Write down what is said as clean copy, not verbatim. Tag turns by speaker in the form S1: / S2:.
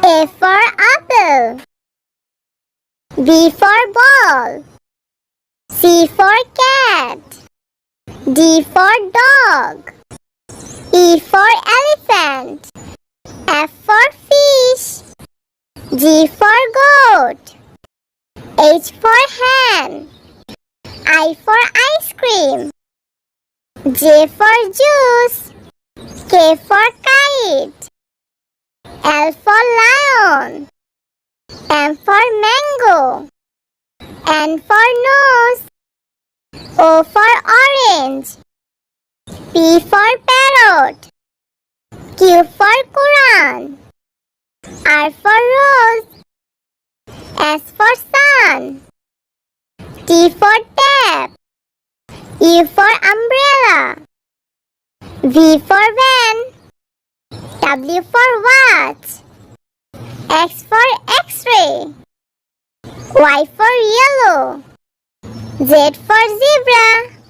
S1: A for apple. B for ball. C for cat. D for dog. E for elephant. F for fish. G for goat. H for hen. I for ice cream. J for juice. K for kite. L for lion. M for mango. N for nose. O for orange. P for parrot. Q for Quran. R for rose. S for sun. T for tap. U for umbrella. V for van. W for watch. X for X-ray. Y for yellow. Z for zebra.